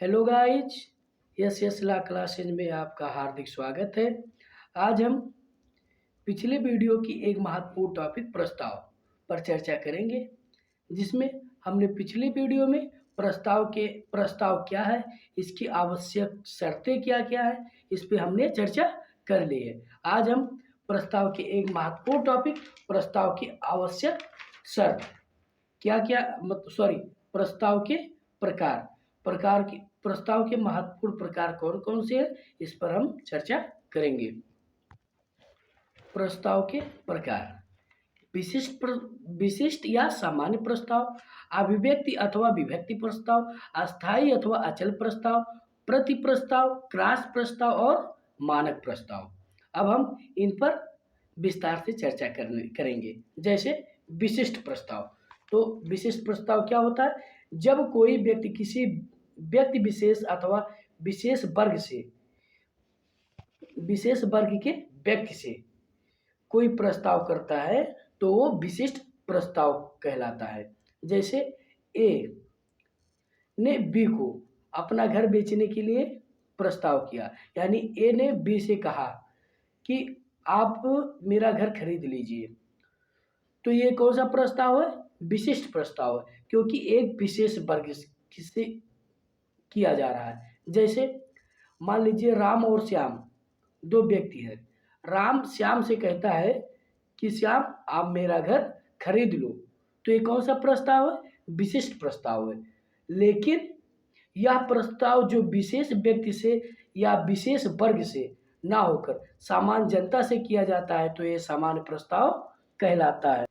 Hello guys, yes yes ला classes में आपका हार्दिक स्वागत है। आज हम पिछले वीडियो की एक महत्वपूर्ण टॉपिक प्रस्ताव पर चर्चा करेंगे, जिसमें हमने पिछले वीडियो में प्रस्ताव क्या है, इसकी आवश्यक शर्तें क्या क्या है, इस पे हमने चर्चा कर ली है। आज हम प्रस्ताव के एक महत्वपूर्ण टॉपिक प्रस्ताव की आवश्यक शर्त क्या क्या प्रस्ताव के प्रकार प्रकार की प्रस्ताव के महत्वपूर्ण प्रकार कौन कौन से हैं, इस पर हम चर्चा करेंगे। प्रस्ताव के प्रकार: विशिष्ट या सामान्य प्रस्ताव, अभिव्यक्ति अथवा विभक्ति प्रस्ताव, अस्थायी अथवा अचल प्रस्ताव, प्रति प्रस्ताव, क्रॉस प्रस्ताव और मानक प्रस्ताव। अब हम इन पर विस्तार से चर्चा करेंगे। जैसे विशिष्ट प्रस्ताव, तो विशिष्ट प्रस्ताव क्या होता है? जब कोई व्यक्ति किसी व्यक्ति विशेष अथवा विशेष वर्ग के व्यक्ति से कोई प्रस्ताव करता है तो वो विशिष्ट प्रस्ताव कहलाता है। जैसे ए ने बी को अपना घर बेचने के लिए प्रस्ताव किया, यानी ए ने बी से कहा कि आप मेरा घर खरीद लीजिए, तो ये कौन सा प्रस्ताव है? विशिष्ट प्रस्ताव है, क्योंकि एक विशेष वर्ग से किया जा रहा है। जैसे मान लीजिए राम और श्याम दो व्यक्ति हैं। राम श्याम से कहता है कि श्याम आप मेरा घर खरीद लो, तो ये कौन सा प्रस्ताव है? विशिष्ट प्रस्ताव है। लेकिन यह प्रस्ताव जो विशेष व्यक्ति से या विशेष वर्ग से ना होकर सामान्य जनता से किया जाता है, तो ये सामान्य प्रस्ताव कहलाता है।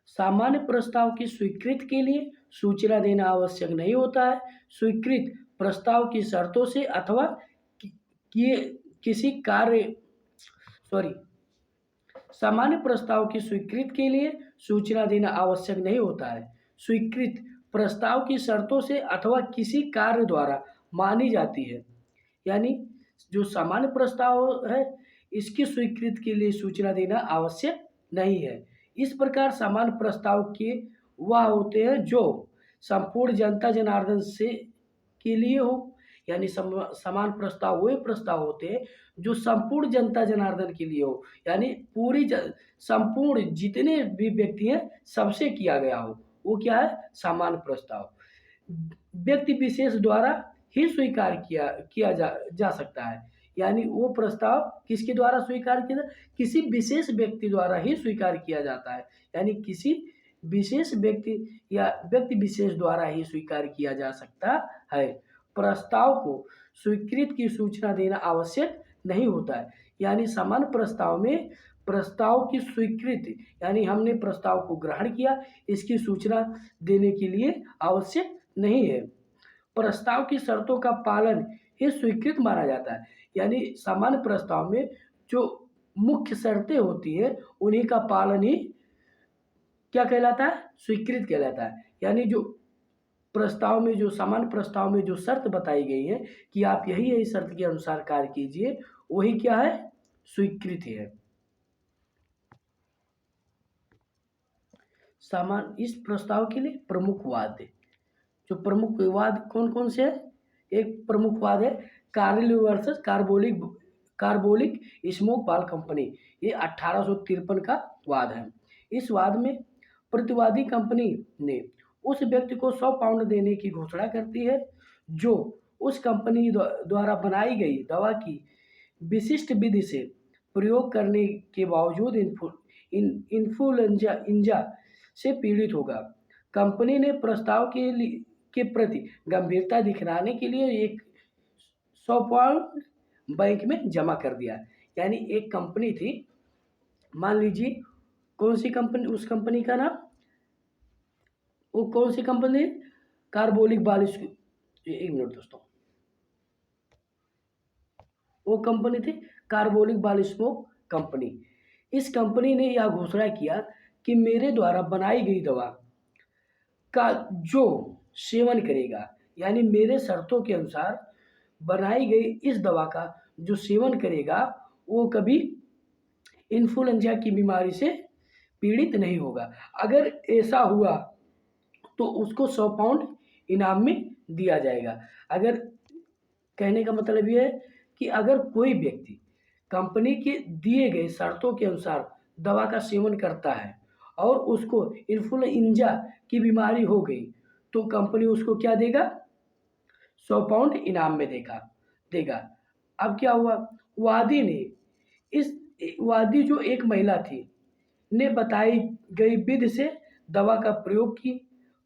सामान्य प्रस्ताव की स्वीकृति के लिए सूचना देना आवश्यक नहीं होता है। स्वीकृत प्रस्ताव की शर्तों से अथवा किसी कार्य सामान्य प्रस्ताव की स्वीकृति के लिए सूचना देना आवश्यक नहीं होता है। स्वीकृत प्रस्ताव की शर्तों से अथवा किसी कार्य द्वारा मानी जाती है, यानी जो सामान्य प्रस्ताव है इसकी स्वीकृति के लिए सूचना देना आवश्यक नहीं है। इस प्रकार सामान्य प्रस्ताव के वह होते हैं जो संपूर्ण जनता जनार्दन से के लिए हो, यानी समान प्रस्ताव वे प्रस्ताव होते हैं जो संपूर्ण जनता जनार्दन के लिए हो, यानी संपूर्ण जितने भी व्यक्ति हैं सबसे किया गया हो, वो क्या है? सामान्य प्रस्ताव। व्यक्ति विशेष द्वारा ही स्वीकार किया जा सकता है, यानी वो प्रस्ताव किसके द्वारा स्वीकार किया? किसी विशेष व्यक्ति द्वारा ही स्वीकार किया जाता है, यानी किसी विशेष व्यक्ति या व्यक्ति विशेष द्वारा ही स्वीकार किया जा सकता है। प्रस्ताव को स्वीकृति की सूचना देना आवश्यक नहीं होता है, यानी सामान्य प्रस्ताव में प्रस्ताव की स्वीकृति, यानी हमने प्रस्ताव को ग्रहण किया, इसकी सूचना देने के लिए आवश्यक नहीं है। प्रस्ताव की शर्तों का पालन ही स्वीकृत माना जाता है, यानी सामान्य प्रस्ताव में जो मुख्य शर्तें होती हैं उन्हीं का पालन ही क्या कहलाता है? स्वीकृत कहलाता है। यानी जो प्रस्ताव में जो सामान्य प्रस्ताव में जो शर्त बताई गई है कि आप यही शर्त के अनुसार कार्य कीजिए, वही क्या है? स्वीकृति है। इस प्रस्ताव के लिए प्रमुख वाद, जो प्रमुख वाद कौन कौन से है? एक प्रमुख वाद है कार्लिल वर्सेस कार्बोलिक स्मोक बाल कंपनी, ये 1853 का वाद है। इस वाद में प्रतिवादी कंपनी ने उस व्यक्ति को 100 पाउंड देने की घोषणा करती है जो उस कंपनी द्वारा बनाई गई दवा की विशिष्ट विधि से प्रयोग करने के बावजूद इन्फ्लुएंजा से पीड़ित होगा। कंपनी ने प्रस्ताव के प्रति गंभीरता दिखाने के लिए एक 100 पाउंड बैंक में जमा कर दिया। यानी एक कंपनी थी, मान लीजिए कौन सी कंपनी, उस कंपनी का नाम, वो कौन सी कंपनी? कार्बोलिक बाल, एक मिनट दोस्तों, वो कंपनी थी कार्बोलिक बाल स्मोक कंपनी। इस कंपनी ने यह घोषणा किया कि मेरे द्वारा बनाई गई दवा का जो सेवन करेगा, यानी मेरे शर्तों के अनुसार बनाई गई इस दवा का जो सेवन करेगा वो कभी इन्फ्लुएंजा की बीमारी से पीड़ित नहीं होगा। अगर ऐसा हुआ तो उसको 100 पाउंड इनाम में दिया जाएगा। अगर कहने का मतलब ये है कि अगर कोई व्यक्ति कंपनी के दिए गए शर्तों के अनुसार दवा का सेवन करता है और उसको इन्फ्लुएंजा की बीमारी हो गई, तो कंपनी उसको क्या देगा? 100 पाउंड इनाम में देगा। अब क्या हुआ? वादी ने इस वादी जो एक महिला थी ने बताई गई विधि से दवा का प्रयोग की,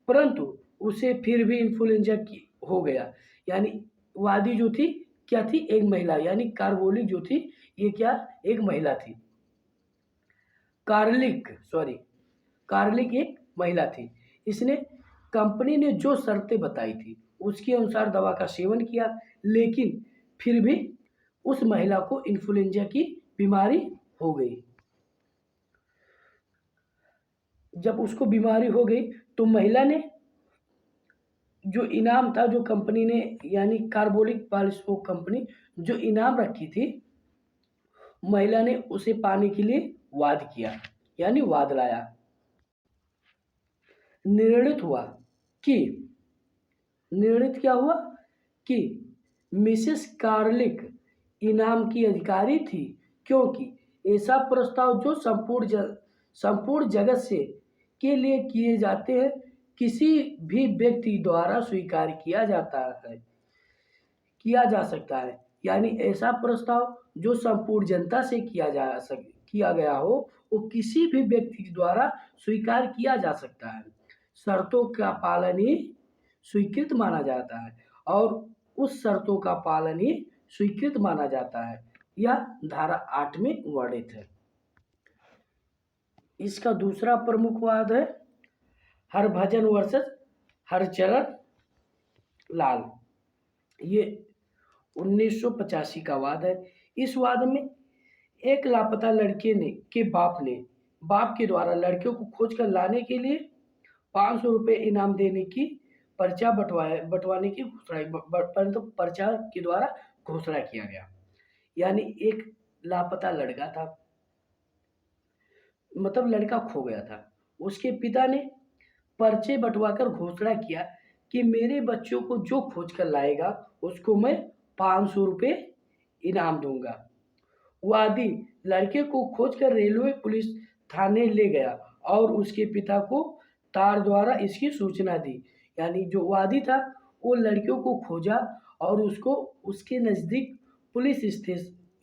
परंतु उसे फिर भी इन्फ्लुएंजा की हो गया। यानी वादी जो थी क्या थी? एक महिला, यानी कार्बोलिक जो थी ये क्या? एक महिला थी। कार्लिक एक महिला थी। इसने कंपनी ने जो शर्तें बताई थी उसके अनुसार दवा का सेवन किया, लेकिन फिर भी उस महिला को इन्फ्लुएंजा की बीमारी हो गई। जब उसको बीमारी हो गई तो महिला ने जो इनाम था, जो कंपनी ने यानी कार्बोलिक पॉलिस्मोक कंपनी जो इनाम रखी थी, महिला ने उसे पाने के लिए वाद किया, यानी वाद लाया। निर्णित क्या हुआ कि मिसेस कार्लिक इनाम की अधिकारी थी, क्योंकि ऐसा प्रस्ताव जो संपूर्ण जगत से के लिए किए जाते हैं किसी भी व्यक्ति द्वारा स्वीकार किया जा सकता है। यानी ऐसा प्रस्ताव जो संपूर्ण जनता से किया गया हो, वो किसी भी व्यक्ति द्वारा स्वीकार किया जा सकता है। शर्तों का पालन ही स्वीकृत माना जाता है और उस शर्तों का पालन ही स्वीकृत माना जाता है। यह धारा 8 में वर्णित है। इसका दूसरा प्रमुख वाद है हरभजन वर्सेस हरचरण लाल। ये 1985 का वाद है। इस वाद में एक लापता लड़के के बाप के द्वारा लड़कियों को खोज कर लाने के लिए 500 रुपये इनाम देने की पर्चा बंटवाने की घोषणा, परंतु पर्चा के द्वारा घोषणा किया गया। यानी एक लापता लड़का था, मतलब लड़का खो गया था। उसके पिता ने पर्चे बंटवाकर घोषणा किया कि मेरे बच्चों को जो खोज कर लाएगा उसको मैं 500 रुपये इनाम दूंगा। वादी लड़के को खोजकर रेलवे पुलिस थाने ले गया और उसके पिता को तार द्वारा इसकी सूचना दी। यानी जो वादी था वो लड़कियों को खोजा और उसको उसके नज़दीक पुलिस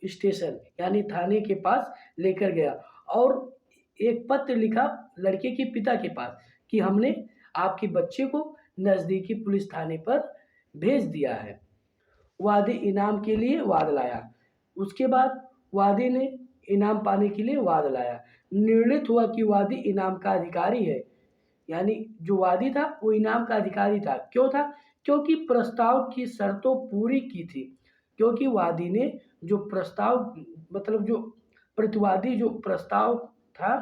स्टेशन यानी थाने के पास लेकर गया और एक पत्र लिखा लड़के के पिता के पास कि हमने आपके बच्चे को नज़दीकी पुलिस थाने पर भेज दिया है। वादी इनाम के लिए वाद लाया। उसके बाद वादी ने इनाम पाने के लिए वाद लाया। निर्णित हुआ कि वादी इनाम का अधिकारी है। यानी जो वादी था वो इनाम का अधिकारी था। क्यों था? क्योंकि प्रस्ताव की शर्तों पूरी की थी। क्योंकि वादी ने जो प्रस्ताव मतलब जो प्रतिवादी जो प्रस्ताव था,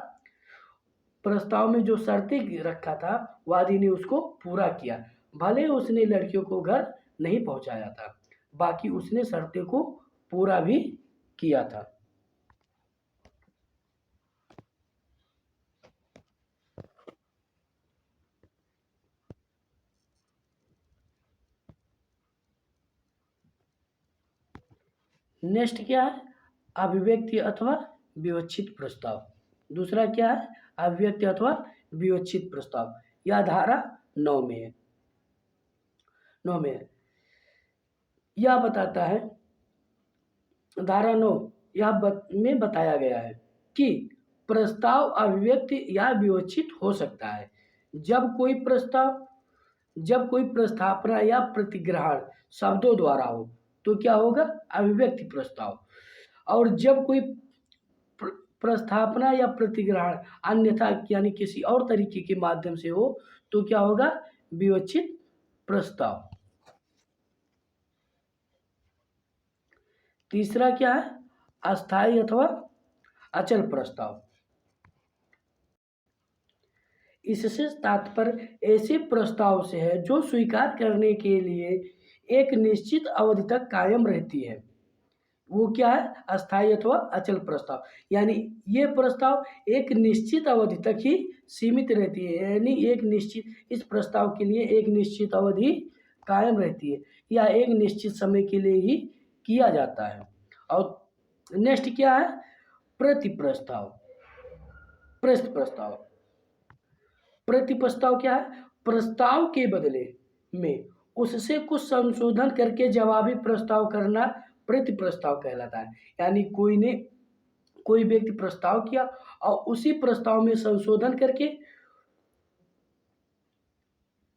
प्रस्ताव में जो शर्तें रखा था वादी ने उसको पूरा किया। भले उसने लड़कियों को घर नहीं पहुंचाया था, बाकी उसने शर्तें को पूरा भी किया था। नेक्स्ट क्या है? अभिव्यक्ति अथवा विवक्षित प्रस्ताव। दूसरा क्या है? अभिव्यक्ति अथवा विवक्षित प्रस्ताव। यह धारा 9 में है। यह बताता है, धारा 9 में बताया गया है कि प्रस्ताव अभिव्यक्ति या विवक्षित हो सकता है जब कोई प्रस्तावना या प्रतिग्रहण शब्दों द्वारा हो तो क्या होगा? अभिव्यक्ति प्रस्ताव। और जब कोई प्रस्तावना या प्रतिग्रहण अन्यथा यानी किसी और तरीके के माध्यम से हो तो क्या होगा? विवक्षित प्रस्ताव। तीसरा क्या है? अस्थायी अथवा अचल प्रस्ताव। इससे तात्पर्य ऐसे प्रस्ताव से है जो स्वीकार करने के लिए एक निश्चित अवधि तक कायम रहती है। वो क्या है? अस्थायी अथवा अचल प्रस्ताव। यानी ये प्रस्ताव एक निश्चित अवधि तक ही सीमित रहती है। यानी इस प्रस्ताव के लिए एक निश्चित अवधि कायम रहती है या एक निश्चित समय के लिए ही किया जाता है। और नेक्स्ट क्या है? प्रति प्रस्ताव। प्रश्न प्रस्ताव। प्रति प्रस्ताव क्या है? प्रस्ताव के बदले में उससे कुछ संशोधन करके जवाबी प्रस्ताव करना प्रति प्रस्ताव कहलाता है। यानी कोई व्यक्ति प्रस्ताव किया और उसी प्रस्ताव में संशोधन करके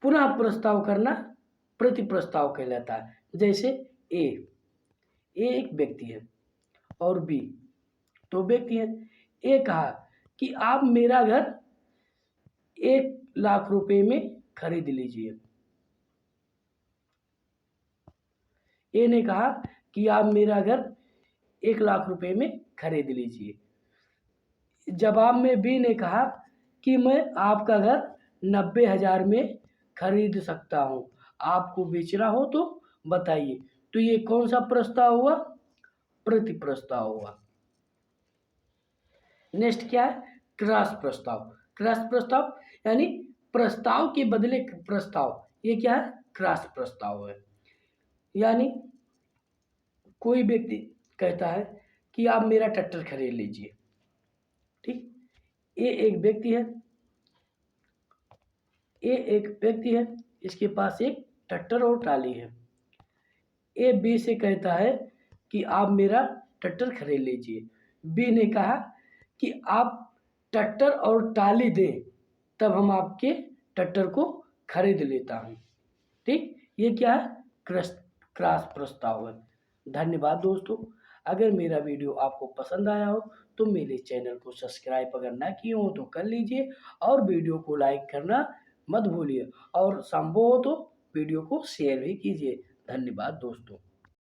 पुनः प्रस्ताव करना प्रति प्रस्ताव कहलाता है। जैसे ए एक व्यक्ति है और बी दो व्यक्ति हैं। ए कहा कि आप मेरा घर 1 लाख रुपए में खरीद लीजिए। ए ने कहा कि आप मेरा घर 1 लाख रुपए में खरीद लीजिए। जवाब में बी ने कहा कि मैं आपका घर 90,000 में खरीद सकता हूँ, आपको बेचना हो तो बताइए। तो ये कौन सा प्रस्ताव हुआ? प्रति प्रस्ताव हुआ। नेक्स्ट क्या है? क्रॉस प्रस्ताव। क्रॉस प्रस्ताव यानी प्रस्ताव के बदले प्रस्ताव, ये क्या है? क्रॉस प्रस्ताव है। यानी कोई व्यक्ति कहता है कि आप मेरा ट्रैक्टर खरीद लीजिए, ठीक। ये एक व्यक्ति है, इसके पास एक ट्रैक्टर और ट्राली है। ए बी से कहता है कि आप मेरा ट्रैक्टर खरीद लीजिए। बी ने कहा कि आप ट्रैक्टर और ट्राली दें, तब हम आपके ट्रैक्टर को खरीद लेता हूँ, ठीक। ये क्या है? क्रॉस प्रस्ताव है। धन्यवाद दोस्तों। अगर मेरा वीडियो आपको पसंद आया हो तो मेरे चैनल को सब्सक्राइब अगर ना किए हो तो कर लीजिए और वीडियो को लाइक करना मत भूलिए और संभव हो तो वीडियो को शेयर भी कीजिए। धन्यवाद दोस्तों।